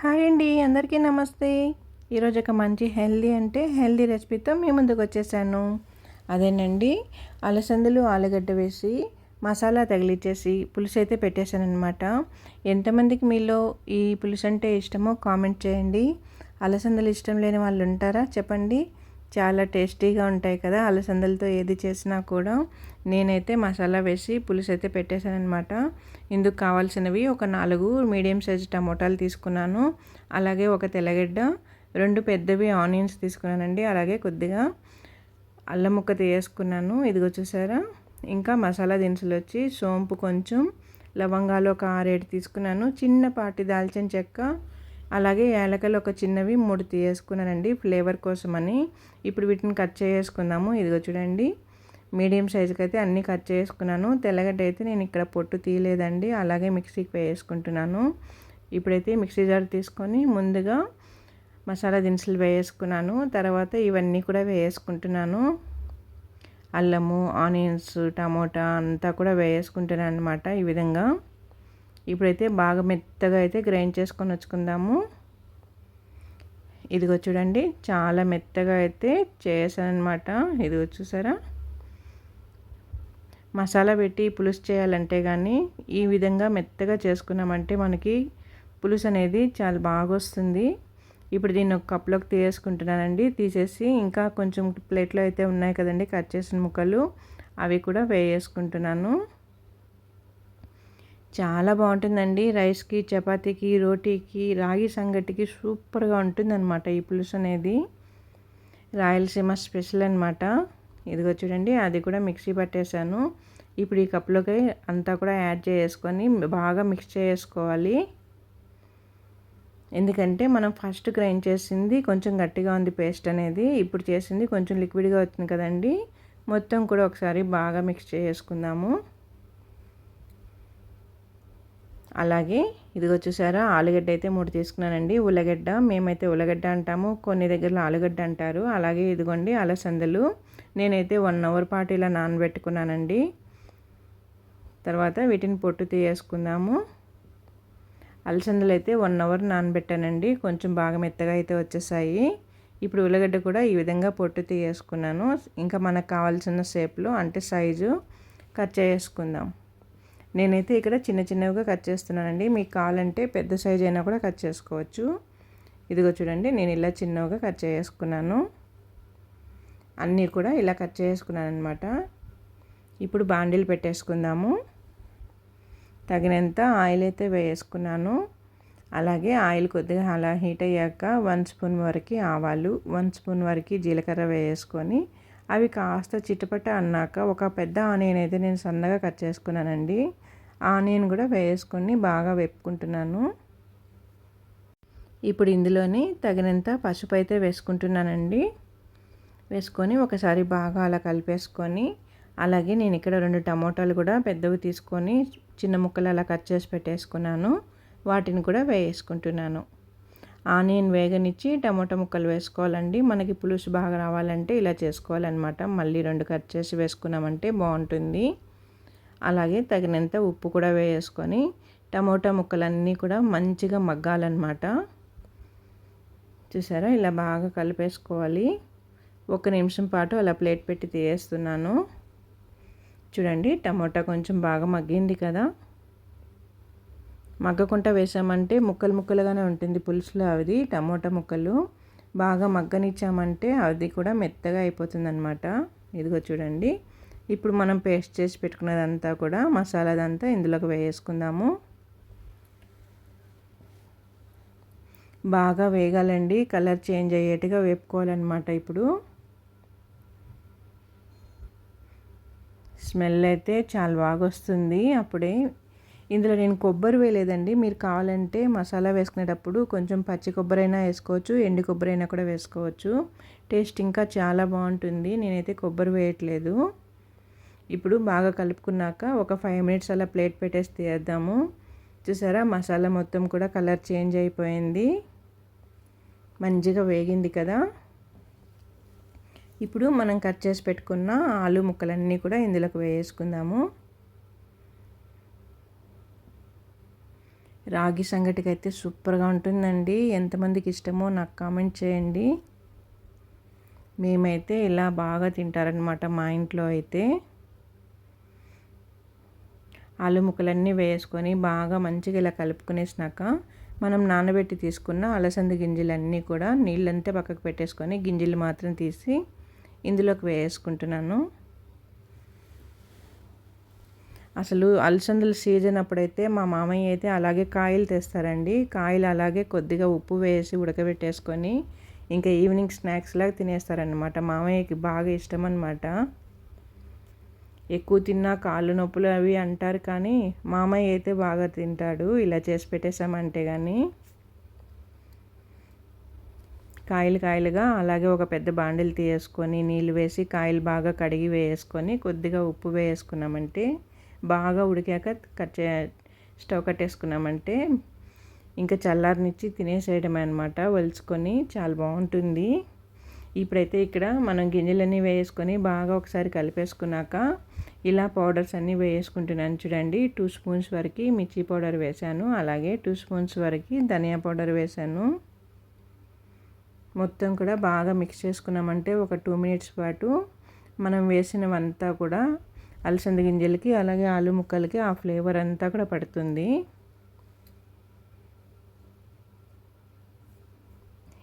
Hi అండి, అందరికీ నమస్తే. ఈరోజు ఒక మంచి హెల్దీ రెసిపీతో మీ ముందుకు వచ్చేసాను. అదేనండి, అలసందలు ఆలుగడ్డ వేసి మసాలా తగిలిచ్చేసి పులుసు అయితే పెట్టేశానమాట. ఎంతమందికి మీలో ఈ పులుసు అంటే ఇష్టమో కామెంట్ చేయండి. అలసందలు ఇష్టం లేని వాళ్ళు ఉంటారా చెప్పండి. చాలా టేస్టీగా ఉంటాయి కదా అలసందలతో ఏది చేసినా కూడా. నేనైతే మసాలా వేసి పులుసు అయితే పెట్టేశానమాట. ఇందుకు కావాల్సినవి ఒక 4 మీడియం సైజు టమోటాలు తీసుకున్నాను. అలాగే ఒక తెల్లగడ్డ, 2 పెద్దవి ఆనియన్స్ తీసుకున్నానండి. అలాగే కొద్దిగా అల్లం ముక్క తీసుకున్నాను. ఇదిగో చూసారా. ఇంకా మసాలా దినుసులు వచ్చి సోంపు కొంచెం, లవంగాలు ఒక 6-7 తీసుకున్నాను. చిన్నపాటి దాల్చిన చెక్క, అలాగే యాలకలు ఒక చిన్నవి 3 తీసుకున్నానండి ఫ్లేవర్ కోసమని. ఇప్పుడు వీటిని కట్ చేసుకుందాము. ఇదిగో చూడండి, మీడియం సైజుకి అయితే అన్నీ కట్ చేసుకున్నాను. తెల్లగడ్డ అయితే నేను ఇక్కడ పొట్టు తీయలేదండి, అలాగే మిక్సీకి వేసుకుంటున్నాను. ఇప్పుడైతే మిక్సీ జార్ తీసుకొని ముందుగా మసాలా దినుసులు వేసుకున్నాను. తర్వాత ఇవన్నీ కూడా వేసుకుంటున్నాను. అల్లము, ఆనియన్స్, టమోటా అంతా కూడా వేసుకుంటున్నాను అనమాట. ఈ విధంగా ఇప్పుడైతే బాగా మెత్తగా అయితే గ్రైండ్ చేసుకొని వచ్చుకుందాము. ఇదిగో చూడండి, చాలా మెత్తగా అయితే చేశాను అనమాట. ఇదిగో చూసారా. మసాలా పెట్టి పులుసు చేయాలంటే కానీ ఈ విధంగా మెత్తగా చేసుకున్నామంటే మనకి పులుసు అనేది చాలా బాగా వస్తుంది. ఇప్పుడు దీన్ని ఒక కప్లోకి తీసేసుకుంటున్నానండి. తీసేసి ఇంకా కొంచెం ప్లేట్లో అయితే ఉన్నాయి కదండి కట్ చేసిన ముక్కలు, అవి కూడా వేసుకుంటున్నాను. చాలా బాగుంటుందండి. రైస్కి, చపాతీకి, రోటీకి, రాగి సంగటికి సూపర్గా ఉంటుందన్నమాట ఈ పులుసు అనేది. రాయలసీమ స్పెషల్ అనమాట. ఇదిగో చూడండి, అది కూడా మిక్సీ పట్టేశాను. ఇప్పుడు ఈ కప్లోకి అంతా కూడా యాడ్ చేసుకొని బాగా మిక్స్ చేసుకోవాలి. ఎందుకంటే మనం ఫస్ట్ గ్రైండ్ చేసింది కొంచెం గట్టిగా ఉంది పేస్ట్ అనేది, ఇప్పుడు చేసింది కొంచెం లిక్విడ్గా వచ్చింది కదండి. మొత్తం కూడా ఒకసారి బాగా మిక్స్ చేసుకుందాము. అలాగే ఇదిగో చూసారా, ఆలుగడ్డ అయితే 3 తీసుకున్నానండి. ఉల్లగడ్డ, మేమైతే ఉల్లగడ్డ అంటాము, కొన్ని దగ్గరలో ఆలుగడ్డ అంటారు. అలాగే ఇదిగోండి అలసందలు, నేనైతే 1 అవర్ పాటు ఇలా నానబెట్టుకున్నానండి. తర్వాత వీటిని పొట్టు తీసేసుకుందాము. అలసందలు అయితే 1 అవర్ నానబెట్టానండి, కొంచెం బాగా మెత్తగా అయితే వచ్చేసాయి. ఇప్పుడు ఉల్లగడ్డ కూడా ఈ విధంగా పొట్టు తీసేసుకున్నాను. ఇంకా మనకు కావాల్సిన షేప్లో అంటే సైజు కట్ చేసుకుందాం. నేనైతే ఇక్కడ చిన్న చిన్నవిగా కట్ చేస్తున్నానండి. మీకు కావాలంటే పెద్ద సైజు అయినా కూడా కట్ చేసుకోవచ్చు. ఇదిగో చూడండి, నేను ఇలా చిన్నగా కట్ చేసుకున్నాను. అన్నీ కూడా ఇలా కట్ చేసుకున్నాను అనమాట. ఇప్పుడు బాండీలు పెట్టేసుకుందాము. తగినంత ఆయిల్ అయితే వేసుకున్నాను. అలాగే ఆయిల్ కొద్దిగా అలా హీట్ అయ్యాక 1 స్పూన్ వరకు ఆవాలు, 1 స్పూన్ వరకు జీలకర్ర వేసుకొని అవి కాస్త చిటపట అన్నాక ఒక పెద్ద ఆనియన్ అయితే నేను సన్నగా కట్ చేసుకున్నానండి. ఆనియన్ కూడా వేసుకొని బాగా వేపుకుంటున్నాను. ఇప్పుడు ఇందులోని తగినంత పసుపు అయితే వేసుకుంటున్నానండి. వేసుకొని ఒకసారి బాగా అలా కలిపేసుకొని, అలాగే నేను ఇక్కడ 2 టమోటాలు కూడా పెద్దవి తీసుకొని చిన్న ముక్కలు అలా కట్ చేసి పెట్టేసుకున్నాను. వాటిని కూడా వేసుకుంటున్నాను. ఆనియన్ వేగనిచ్చి టమోటా ముక్కలు వేసుకోవాలండి. మనకి పులుసు బాగా రావాలంటే ఇలా చేసుకోవాలన్నమాట. మళ్ళీ 2 కట్ చేసి వేసుకున్నామంటే బాగుంటుంది. అలాగే తగినంత ఉప్పు కూడా వేసుకొని టమోటా ముక్కలన్నీ కూడా మంచిగా మగ్గాలన్నమాట. చూసారా, ఇలా బాగా కలిపేసుకోవాలి. 1 నిమిషం పాటు అలా ప్లేట్ పెట్టి తీయేస్తున్నాను. చూడండి, టమోటా కొంచెం బాగా మగ్గింది కదా. మగ్గకుండా వేసామంటే ముక్కలు ముక్కలుగానే ఉంటుంది పులుసులో. అది టమోటా ముక్కలు బాగా మగ్గనిచ్చామంటే అది కూడా మెత్తగా అయిపోతుంది అనమాట. ఇదిగో చూడండి, ఇప్పుడు మనం పేస్ట్ చేసి పెట్టుకున్నదంతా కూడా మసాలాదంతా ఇందులోకి వేసుకుందాము. బాగా వేగాలండి, కలర్ చేంజ్ అయ్యేట్టుగా వేపుకోవాలన్నమాట. ఇప్పుడు స్మెల్ అయితే చాలా బాగా వస్తుంది అప్పుడే. ఇందులో నేను కొబ్బరి వేయలేదండి. మీరు కావాలంటే మసాలా వేసుకునేటప్పుడు కొంచెం పచ్చి కొబ్బరి అయినా వేసుకోవచ్చు, ఎండు కొబ్బరి అయినా కూడా వేసుకోవచ్చు. టేస్ట్ ఇంకా చాలా బాగుంటుంది. నేనైతే కొబ్బరి వేయట్లేదు. ఇప్పుడు బాగా కలుపుకున్నాక ఒక 5 మినిట్స్ అలా ప్లేట్ పెట్టేసి తీద్దాము. చూసారా, మసాలా మొత్తం కూడా కలర్ చేంజ్ అయిపోయింది, మంచిగా వేగింది కదా. ఇప్పుడు మనం కట్ చేసి పెట్టుకున్న ఆలు ముక్కలన్నీ కూడా ఇందులోకి వేసుకుందాము. రాగి సంగటికి అయితే సూపర్గా ఉంటుందండి. ఎంతమందికి ఇష్టమో నాకు కామెంట్ చేయండి. మేమైతే ఇలా బాగా తింటారనమాట మా ఇంట్లో అయితే. ఆలు ముక్కలన్నీ వేసుకొని బాగా మంచిగా ఇలా కలుపుకునేసినాక మనం నానబెట్టి తీసుకున్న అలసంద గింజలన్నీ కూడా నీళ్ళంతా పక్కకు పెట్టేసుకొని గింజలు మాత్రం తీసి ఇందులోకి వేసుకుంటున్నాను. అసలు అలసందల సీజన్ అప్పుడైతే మా మామయ్య అయితే అలాగే కాయలు తెస్తారండి. కాయలు అలాగే కొద్దిగా ఉప్పు వేసి ఉడకబెట్టేసుకొని ఇంకా ఈవినింగ్ స్నాక్స్ లాగా తినేస్తారనమాట. మామయ్యకి బాగా ఇష్టం అనమాట. ఎక్కువ తిన్నా కాళ్ళు నొప్పులు అవి అంటారు, కానీ మామయ్య అయితే బాగా తింటాడు ఇలా చేసి పెట్టేసామంటే. కానీ కాయలుగా అలాగే ఒక పెద్ద బాండిల్ తీసుకొని నీళ్ళు వేసి కాయలు బాగా కడిగి వేసుకొని కొద్దిగా ఉప్పు వేసుకున్నామంటే బాగా ఉడికాక స్టవ్ కట్టేసుకున్నామంటే ఇంకా చల్లారనిచ్చి తినేసేయడమే అనమాట. ఒలుచుకొని చాలా బాగుంటుంది. ఇప్పుడైతే ఇక్కడ మనం గింజలన్నీ వేసుకొని బాగా ఒకసారి కలిపేసుకున్నాక ఇలా పౌడర్స్ అన్నీ వేసుకుంటున్నాను చూడండి. 2 స్పూన్స్ వరకు మిర్చి పౌడర్ వేసాను, అలాగే 2 స్పూన్స్ వరకు ధనియా పౌడర్ వేసాను. మొత్తం కూడా బాగా మిక్స్ చేసుకున్నామంటే ఒక 2 మినిట్స్ పాటు మనం వేసినవంతా కూడా అలసంద గింజలకి అలాగే ఆలు ముక్కలకి ఆ ఫ్లేవర్ అంతా కూడా పడుతుంది.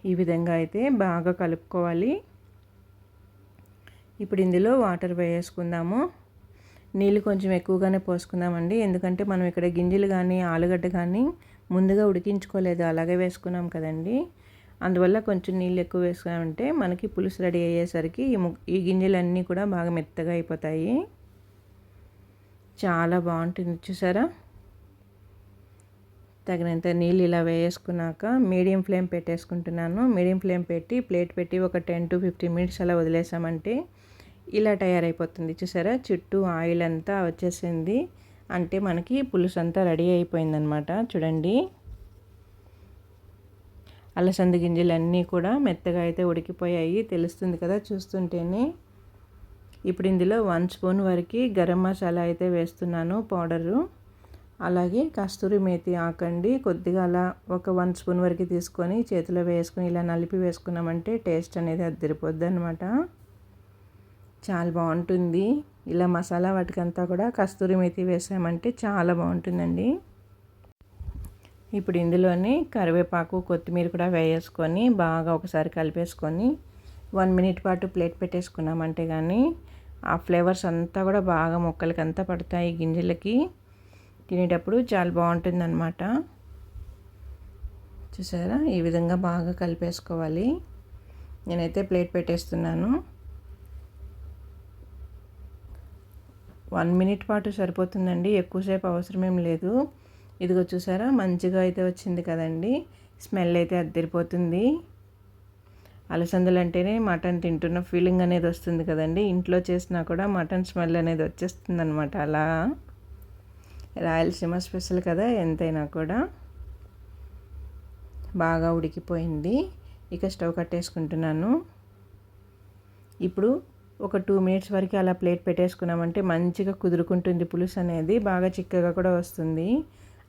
ఈ విధంగా అయితే బాగా కలుపుకోవాలి. ఇప్పుడు ఇందులో వాటర్ వేసుకుందాము. నీళ్ళు కొంచెం ఎక్కువగానే పోసుకుందామండి, ఎందుకంటే మనం ఇక్కడ గింజలు కానీ ఆలుగడ్డ కానీ ముందుగా ఉడికించుకోలేదు, అలాగే వేసుకున్నాం కదండి. అందువల్ల కొంచెం నీళ్ళు ఎక్కువ వేసుకున్నామంటే మనకి పులుసు రెడీ అయ్యేసరికి ఈ గింజలన్నీ కూడా బాగా మెత్తగా అయిపోతాయి. చాలా బాగుంటుంది చూసారా. తగినంత నీళ్ళు ఇలా వేసుకున్నాక మీడియం ఫ్లేమ్ పెట్టేసుకుంటున్నాను. మీడియం ఫ్లేమ్ పెట్టి ప్లేట్ పెట్టి ఒక 10 to 15 మినిట్స్ అలా వదిలేసామంటే ఇలా తయారైపోతుంది చూసారా. చుట్టూ ఆయిల్ అంతా వచ్చేసింది అంటే మనకి పులుసు అంతా రెడీ అయిపోయిందనమాట. చూడండి, అలసంద గింజలన్నీ కూడా మెత్తగా అయితే ఉడికిపోయాయి, తెలుస్తుంది కదా చూస్తుంటేనే. ఇప్పుడు ఇందులో 1 స్పూన్ వరకు గరం మసాలా అయితే వేస్తున్నాను పౌడరు, అలాగే కస్తూరి మేతి ఆకండి కొద్దిగా అలా ఒక 1 స్పూన్ వరకు తీసుకొని చేతిలో వేసుకొని ఇలా నలిపి వేసుకున్నామంటే టేస్ట్ అనేది అదిరిపోద్ది అనమాట. చాలా బాగుంటుంది. ఇలా మసాలా వాటికంతా కూడా కస్తూరి మేతి వేసామంటే చాలా బాగుంటుందండి. ఇప్పుడు ఇందులోని కరివేపాకు కొత్తిమీర కూడా వేసుకొని బాగా ఒకసారి కలిపేసుకొని 1 మినిట్ పాటు ప్లేట్ పెట్టేసుకున్నామంటే కానీ ఆ ఫ్లేవర్స్ అంతా కూడా బాగా ముక్కలకి అంతా పడతాయి. గింజలకి తినేటప్పుడు చాలా బాగుంటుంది అనమాట. చూసారా, ఈ విధంగా బాగా కలిపేసుకోవాలి. నేనైతే ప్లేట్ పెట్టేస్తున్నాను. 1 మినిట్ పాటు సరిపోతుందండి, ఎక్కువసేపు అవసరమేం లేదు. ఇదిగో చూసారా, మంచిగా అయితే వచ్చింది కదండి. స్మెల్ అయితే అద్దరిపోతుంది. అలసందలు అంటేనే మటన్ తింటున్న ఫీలింగ్ అనేది వస్తుంది కదండి. ఇంట్లో చేసినా కూడా మటన్ స్మెల్ అనేది వచ్చేస్తుంది అనమాట. అలా రాయలసీమ స్పెషల్ కదా ఎంతైనా కూడా. బాగా ఉడికిపోయింది. ఇక స్టవ్ కట్టేసుకుంటున్నాను. ఇప్పుడు ఒక 2 మినిట్స్ వరకు అలా ప్లేట్ పెట్టేసుకున్నామంటే మంచిగా కుదురుకుంటుంది పులుసు అనేది, బాగా చిక్కగా కూడా వస్తుంది.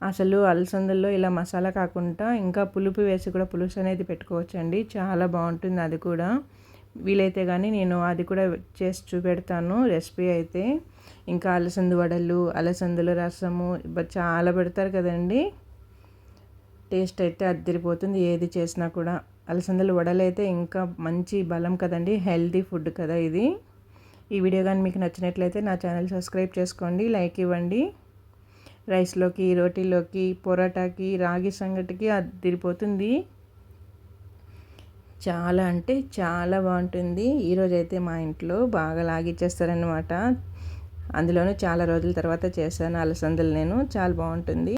అసలు అలసందల్లో ఇలా మసాలా కాకుండా ఇంకా పులుపు వేసి కూడా పులుసు అనేది పెట్టుకోవచ్చండి, చాలా బాగుంటుంది. అది కూడా వీలైతే కానీ నేను అది కూడా చేసి చూపెడతాను రెసిపీ అయితే. ఇంకా అలసంద వడలు, అలసందల రసము చాలా పెడతారు కదండి. టేస్ట్ అయితే అద్దరిపోతుంది ఏది చేసినా కూడా. అలసందల వడలు అయితే ఇంకా మంచి బలం కదండి, హెల్తీ ఫుడ్ కదా ఇది. ఈ వీడియో కానీ మీకు నచ్చినట్లయితే నా ఛానల్ సబ్స్క్రైబ్ చేసుకోండి, లైక్ ఇవ్వండి. రైస్లోకి, రోటీలోకి, పొరాటాకి, రాగి సంగటికి అద్దరిపోతుంది. చాలా అంటే చాలా బాగుంటుంది. ఈరోజైతే మా ఇంట్లో బాగా లాగిచ్చేస్తారనమాట. అందులోనూ చాలా రోజుల తర్వాత చేశాను అలసందలు నేను. చాలా బాగుంటుంది.